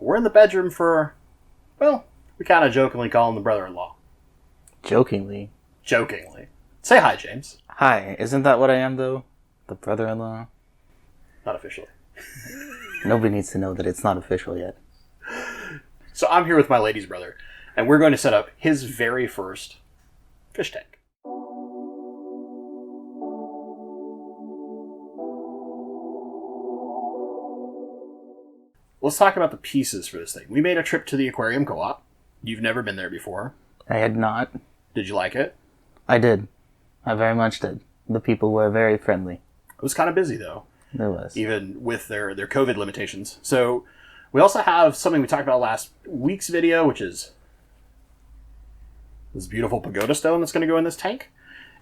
we're in the bedroom for, well, we kind of jokingly call him the brother-in-law. Jokingly. Say hi, James. Hi, isn't that what I am, though? The brother-in-law? Not officially. Nobody needs to know that it's not official yet. So I'm here with my lady's brother, and we're going to set up his very first fish tank. Let's talk about the pieces for this thing. We made a trip to the Aquarium Co-op. You've never been there before. I had not. Did you like it? I did. I very much did. The people were very friendly. It was kind of busy, though. It was. Even with their COVID limitations. So we also have something we talked about last week's video, which is this beautiful pagoda stone that's going to go in this tank.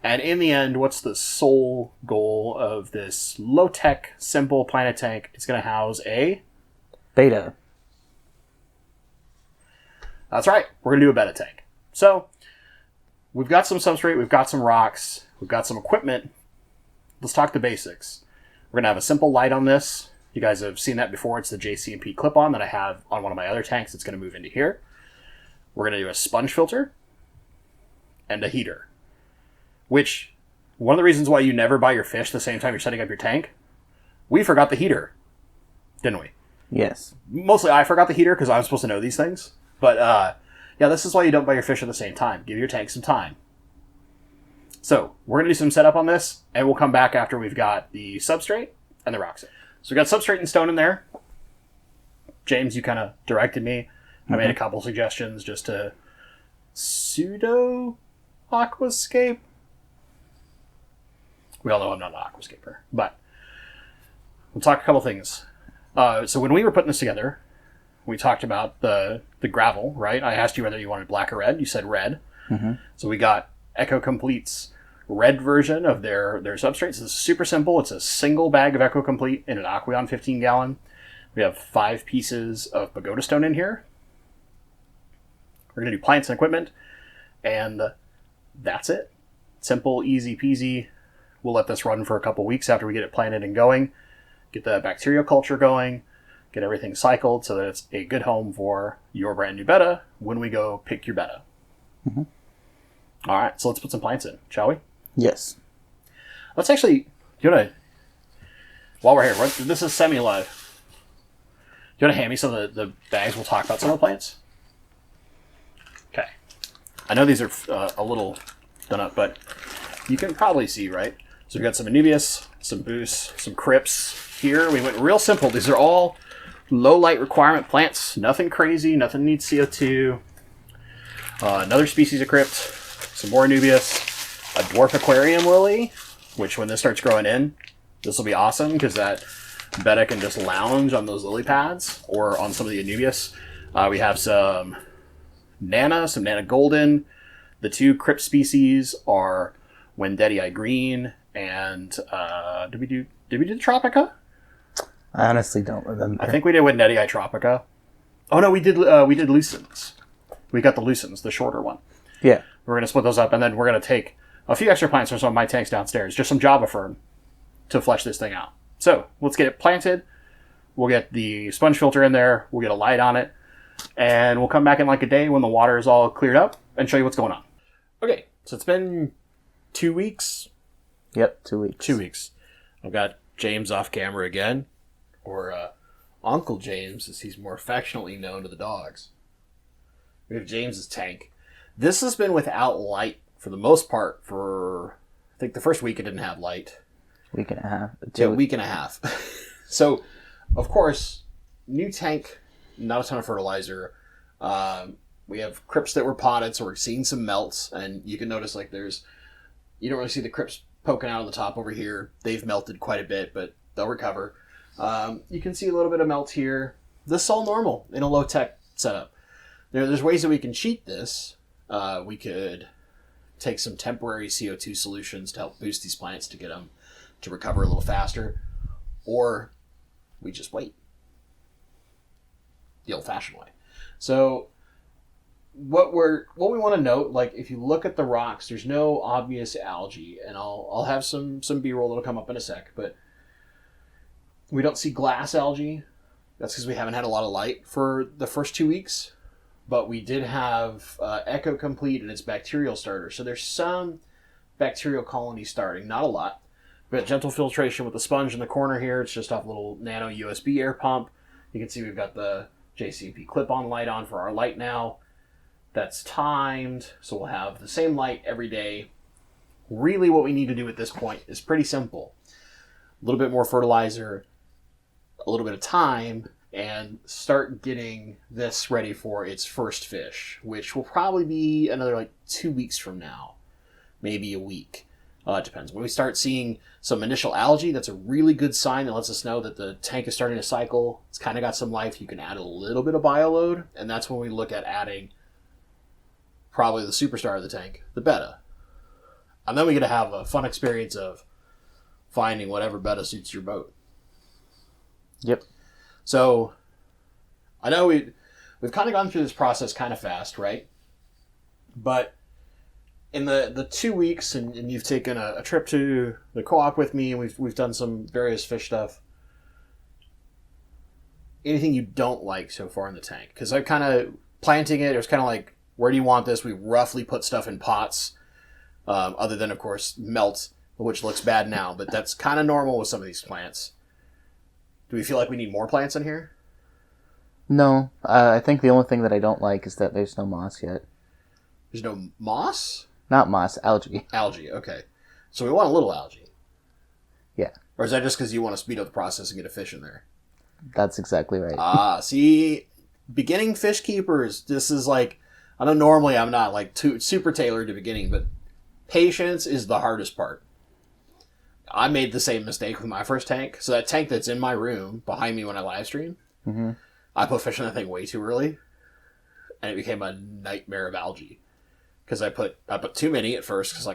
And in the end, what's the sole goal of this low-tech, simple planet tank? It's going to house a... Beta. That's right. We're going to do a beta tank. So we've got some substrate, we've got some rocks, we've got some equipment. Let's talk the basics. We're going to have a simple light on this. You guys have seen that before. It's the JCMP clip-on that I have on one of my other tanks. It's going to move into here. We're going to do a sponge filter and a heater. Which, one of the reasons why you never buy your fish the same time you're setting up your tank, we forgot the heater, didn't we? Yes. Mostly I forgot the heater because I'm supposed to know these things. But, yeah, this is why you don't buy your fish at the same time. Give your tank some time. So, we're going to do some setup on this, and we'll come back after we've got the substrate and the rocks in. So, we got substrate and stone in there. James, you kind of directed me. I made a couple suggestions just to pseudo-aquascape. We all know I'm not an aquascaper, but we'll talk a couple things. So when we were putting this together, we talked about the gravel, right? I asked you whether you wanted black or red. You said red. Mm-hmm. So we got Echo Complete's red version of their substrate. So this is super simple. It's a single bag of Echo Complete in an Aquarium 15-gallon. We have 5 pieces of pagoda stone in here. We're going to do plants and equipment, and that's it. Simple, easy peasy. We'll let this run for a couple weeks after we get it planted and going. Get the bacterial culture going, get everything cycled so that it's a good home for your brand new betta when we go pick your betta. Mm-hmm. All right, so let's put some plants in, shall we? Yes. Let's actually, while we're here, this is semi-live. Do you want to hand me some of the bags? We'll talk about some of the plants. Okay. I know these are a little done up, but you can probably see, right? So we've got some Anubias, some Boosts, some Crypts. Here we went real simple. These are all low light requirement plants. Nothing crazy. Nothing needs CO2. Another species of Crypt. Some more Anubias. A dwarf aquarium lily, which when this starts growing in, this will be awesome because that betta can just lounge on those lily pads or on some of the Anubias. We have some Nana Golden. The 2 Crypt species are Wendetii Green and did we do the Tropica? I honestly don't remember. I think we did Wendetii Tropica. Oh no, we did Lucens. We got the Lucens, the shorter one. Yeah. We're going to split those up, and then we're going to take a few extra plants from some of my tanks downstairs, just some Java Fern, to flesh this thing out. So, let's get it planted. We'll get the sponge filter in there. We'll get a light on it. And we'll come back in like a day when the water is all cleared up and show you what's going on. Okay, so it's been 2 weeks. Yep, 2 weeks. 2 weeks. I've got James off camera again. Or Uncle James, as he's more affectionately known to the dogs. We have James's tank. This has been without light for the most part for, I think the first week it didn't have light. Week and a half. Week and a half. So, of course, new tank, not a ton of fertilizer. We have crypts that were potted, so we're seeing some melts. And you can notice like you don't really see the crypts poking out on the top over here. They've melted quite a bit, but they'll recover. You can see a little bit of melt here. This is all normal in a low-tech setup. There's ways that we can cheat this. We could take some temporary CO2 solutions to help boost these plants to get them to recover a little faster. Or we just wait. The old-fashioned way. So what we want to note, like if you look at the rocks, there's no obvious algae, and I'll have some B-roll that'll come up in a sec, but we don't see glass algae. That's because we haven't had a lot of light for the first 2 weeks. But we did have Echo Complete and its bacterial starter. So there's some bacterial colony starting. Not a lot. We've got gentle filtration with the sponge in the corner here. It's just off a little nano USB air pump. You can see we've got the JCP clip-on light on for our light now. That's timed. So we'll have the same light every day. Really what we need to do at this point is pretty simple. A little bit more fertilizer, a little bit of time, and start getting this ready for its first fish, which will probably be another 2 weeks from now, maybe a week. It depends. When we start seeing some initial algae, that's a really good sign that lets us know that the tank is starting to cycle. It's kind of got some life. You can add a little bit of bioload, and that's when we look at adding probably the superstar of the tank, the betta. And then we get to have a fun experience of finding whatever betta suits your boat. Yep. So, I know we've kind of gone through this process kind of fast, right? But in the 2 weeks, and you've taken a trip to the co-op with me, and we've done some various fish stuff. Anything you don't like so far in the tank? Because I kind of planting it was kind of like, where do you want this? We roughly put stuff in pots, other than of course melt, which looks bad now, but that's kind of normal with some of these plants. Do we feel like we need more plants in here? No, I think the only thing that I don't like is that there's no moss yet. There's no moss? Not moss, algae. Algae, okay. So we want a little algae. Yeah. Or is that just because you want to speed up the process and get a fish in there? That's exactly right. See, beginning fish keepers, this is like, I know normally I'm not super tailored to beginning, but patience is the hardest part. I made the same mistake with my first tank. So that tank that's in my room behind me when I live stream, I put fish in that thing way too early, and it became a nightmare of algae. Because I put too many at first. Because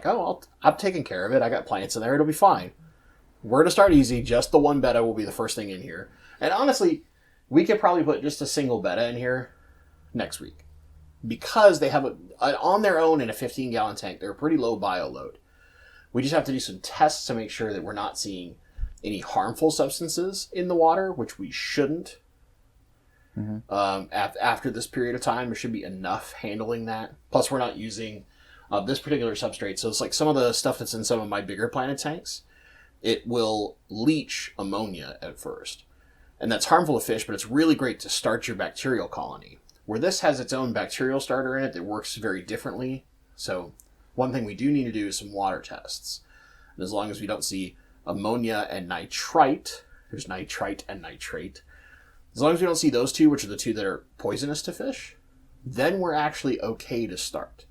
I'm taking care of it. I got plants in there. It'll be fine. We're to start easy. Just the one betta will be the first thing in here. And honestly, we could probably put just a single betta in here next week. Because they have on their own in a 15-gallon tank, they're a pretty low bio load. We just have to do some tests to make sure that we're not seeing any harmful substances in the water, which we shouldn't. After this period of time, there should be enough handling that. Plus, we're not using this particular substrate. So it's like some of the stuff that's in some of my bigger planted tanks, it will leach ammonia at first. And that's harmful to fish, but it's really great to start your bacterial colony. Where this has its own bacterial starter in it that works very differently. So one thing we do need to do is some water tests. And as long as we don't see ammonia and nitrite, there's nitrite and nitrate. As long as we don't see those two, which are the two that are poisonous to fish, then we're actually okay to start.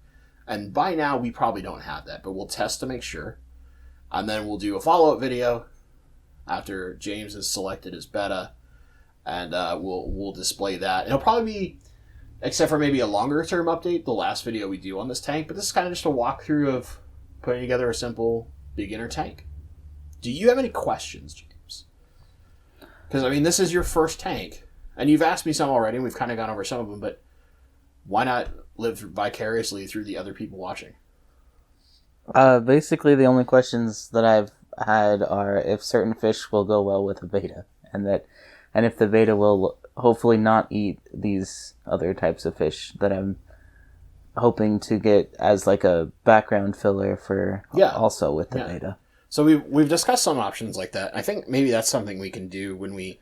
And by now, we probably don't have that, but we'll test to make sure. And then we'll do a follow-up video after James has selected his betta, and we'll display that. It'll probably be, except for maybe a longer-term update, the last video we do on this tank, but this is kind of just a walkthrough of putting together a simple beginner tank. Do you have any questions, James? Because, this is your first tank, and you've asked me some already, and we've kind of gone over some of them, but why not live vicariously through the other people watching? Basically, the only questions that I've had are if certain fish will go well with a betta, and if the betta will hopefully not eat these other types of fish that I'm hoping to get as like a background filler for also with the betta. So we've discussed some options like that. I think maybe that's something we can do when we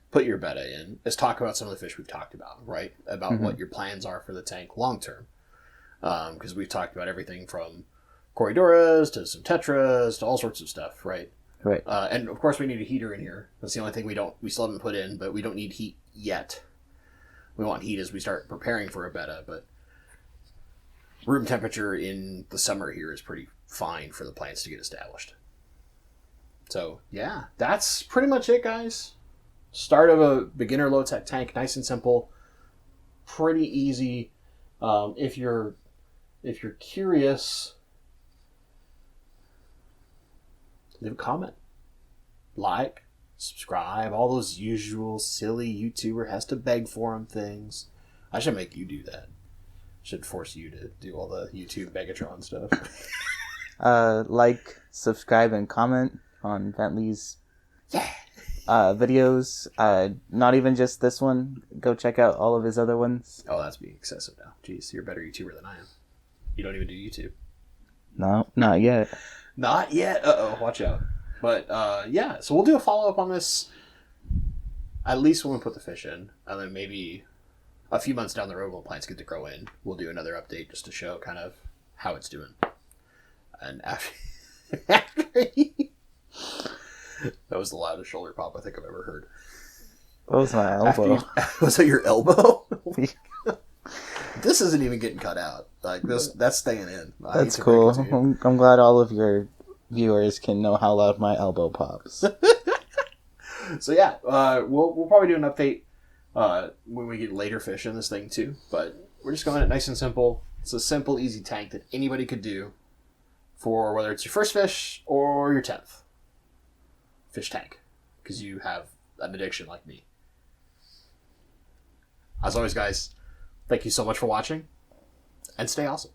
put your betta in, is talk about some of the fish we've talked about, right? About what your plans are for the tank long term. Because we've talked about everything from Corydoras to some tetras to all sorts of stuff, right? Right. And of course we need a heater in here. That's the only thing we still haven't put in, but we don't need heat yet. We want heat as we start preparing for a betta, but room temperature in the summer here is pretty fine for the plants to get established. So, yeah, that's pretty much it, guys. Start of a beginner low-tech tank, nice and simple, pretty easy. If you're curious, leave a comment, like, subscribe, all those usual silly YouTuber has to beg for them things. I should make you do that. Should force you to do all the YouTube Megatron stuff. Like, subscribe, and comment on Bentley's videos. Not even just this one. Go check out all of his other ones. Oh, that's being excessive now. Jeez, you're a better YouTuber than I am. You don't even do YouTube. No, not yet. Not yet. Uh-oh, watch out. But, yeah, so we'll do a follow-up on this at least when we put the fish in. And then maybe a few months down the road when plants get to grow in, we'll do another update just to show kind of how it's doing. And after that was the loudest shoulder pop I think I've ever heard. That was my elbow. Was that your elbow? This isn't even getting cut out. Like that's staying in. That's cool. I'm glad all of your viewers can know how loud my elbow pops. So yeah, we'll probably do an update when we get later fish in this thing too. But we're just going it nice and simple. It's a simple, easy tank that anybody could do for whether it's your first fish or your 10th fish tank, because you have an addiction like me. As always, guys, thank you so much for watching, and stay awesome.